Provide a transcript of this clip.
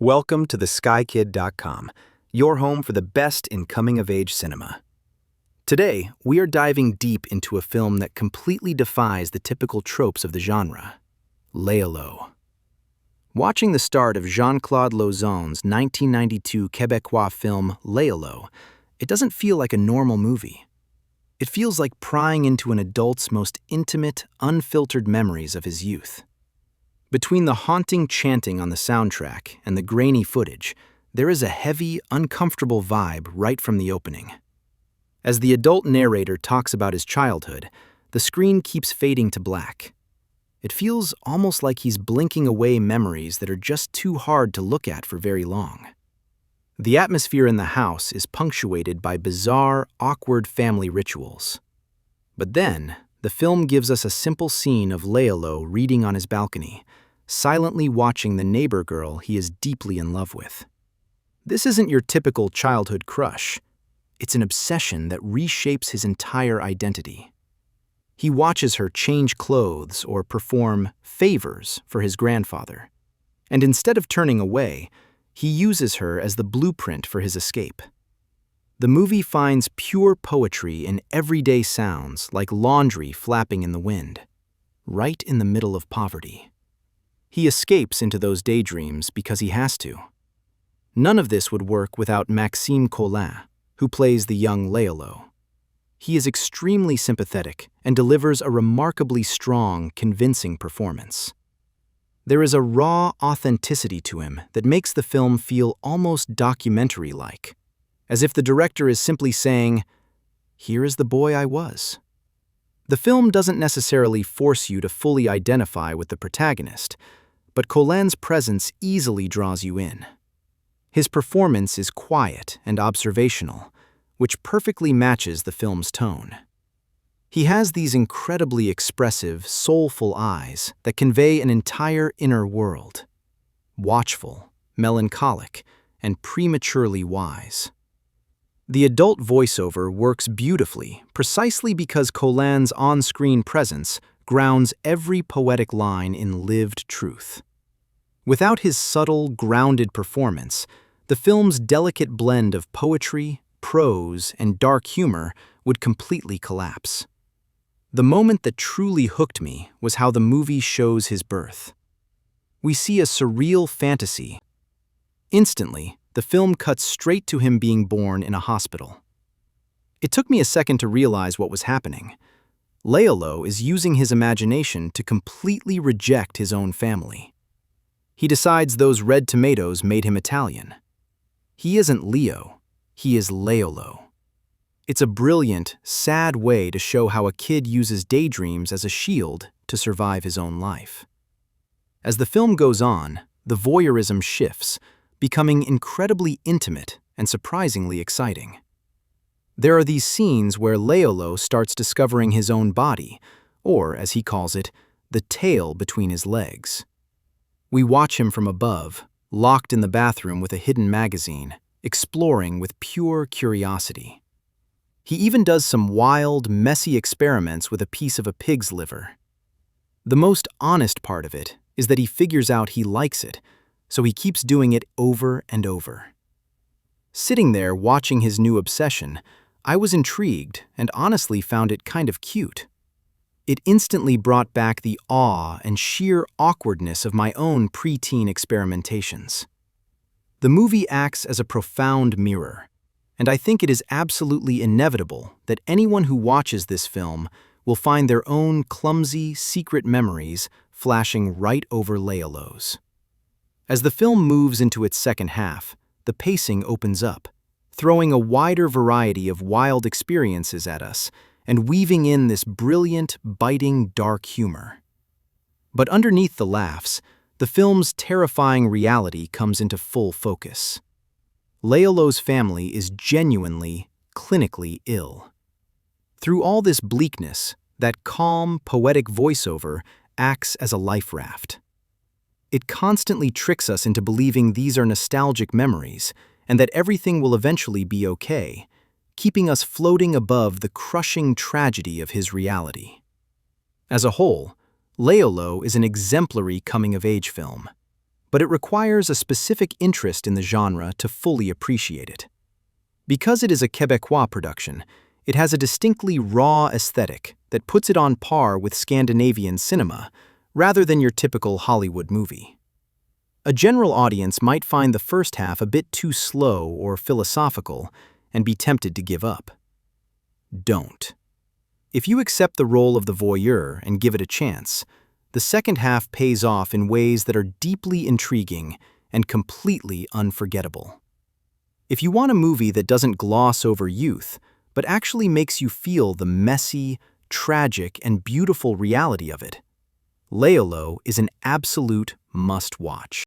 Welcome to theskykid.com, your home for the best in coming-of-age cinema. Today, we are diving deep into a film that completely defies the typical tropes of the genre, Léolo. Watching the start of Jean-Claude Lauzon's 1992 Québécois film Léolo, it doesn't feel like a normal movie. It feels like prying into an adult's most intimate, unfiltered memories of his youth. Between the haunting chanting on the soundtrack and the grainy footage, there is a heavy, uncomfortable vibe right from the opening. As the adult narrator talks about his childhood, the screen keeps fading to black. It feels almost like he's blinking away memories that are just too hard to look at for very long. The atmosphere in the house is punctuated by bizarre, awkward family rituals. But then, the film gives us a simple scene of Léolo reading on his balcony, silently watching the neighbor girl he is deeply in love with. This isn't your typical childhood crush. It's an obsession that reshapes his entire identity. He watches her change clothes or perform favors for his grandfather. And instead of turning away, he uses her as the blueprint for his escape. The movie finds pure poetry in everyday sounds like laundry flapping in the wind, right in the middle of poverty. He escapes into those daydreams because he has to. None of this would work without Maxime Collin, who plays the young Léolo. He is extremely sympathetic and delivers a remarkably strong, convincing performance. There is a raw authenticity to him that makes the film feel almost documentary-like, as if the director is simply saying, "Here is the boy I was." The film doesn't necessarily force you to fully identify with the protagonist, but Collin's presence easily draws you in. His performance is quiet and observational, which perfectly matches the film's tone. He has these incredibly expressive, soulful eyes that convey an entire inner world, watchful, melancholic, and prematurely wise. The adult voiceover works beautifully precisely because Collin's on-screen presence grounds every poetic line in lived truth. Without his subtle, grounded performance, the film's delicate blend of poetry, prose, and dark humor would completely collapse. The moment that truly hooked me was how the movie shows his birth. We see a surreal fantasy. Instantly, the film cuts straight to him being born in a hospital. It took me a second to realize what was happening. Léolo is using his imagination to completely reject his own family. He decides those red tomatoes made him Italian. He isn't Leo, he is Léolo. It's a brilliant, sad way to show how a kid uses daydreams as a shield to survive his own life. As the film goes on, the voyeurism shifts, becoming incredibly intimate and surprisingly exciting. There are these scenes where Léolo starts discovering his own body, or, as he calls it, the tail between his legs. We watch him from above, locked in the bathroom with a hidden magazine, exploring with pure curiosity. He even does some wild, messy experiments with a piece of a pig's liver. The most honest part of it is that he figures out he likes it, so he keeps doing it over and over. Sitting there watching his new obsession, I was intrigued and honestly found it kind of cute. It instantly brought back the awe and sheer awkwardness of my own preteen experimentations. The movie acts as a profound mirror, and I think it is absolutely inevitable that anyone who watches this film will find their own clumsy, secret memories flashing right over Léolo's. As the film moves into its second half, the pacing opens up, throwing a wider variety of wild experiences at us and weaving in this brilliant, biting, dark humor. But underneath the laughs, the film's terrifying reality comes into full focus. Léolo's family is genuinely, clinically ill. Through all this bleakness, that calm, poetic voiceover acts as a life raft. It constantly tricks us into believing these are nostalgic memories and that everything will eventually be okay, keeping us floating above the crushing tragedy of his reality. As a whole, Léolo is an exemplary coming-of-age film. but it requires a specific interest in the genre to fully appreciate it. Because it is a Québécois production, it has a distinctly raw aesthetic that puts it on par with Scandinavian cinema, rather than your typical Hollywood movie. A general audience might find the first half a bit too slow or philosophical and be tempted to give up. Don't. If you accept the role of the voyeur and give it a chance, the second half pays off in ways that are deeply intriguing and completely unforgettable. If you want a movie that doesn't gloss over youth, but actually makes you feel the messy, tragic, and beautiful reality of it, Léolo is an absolute must-watch.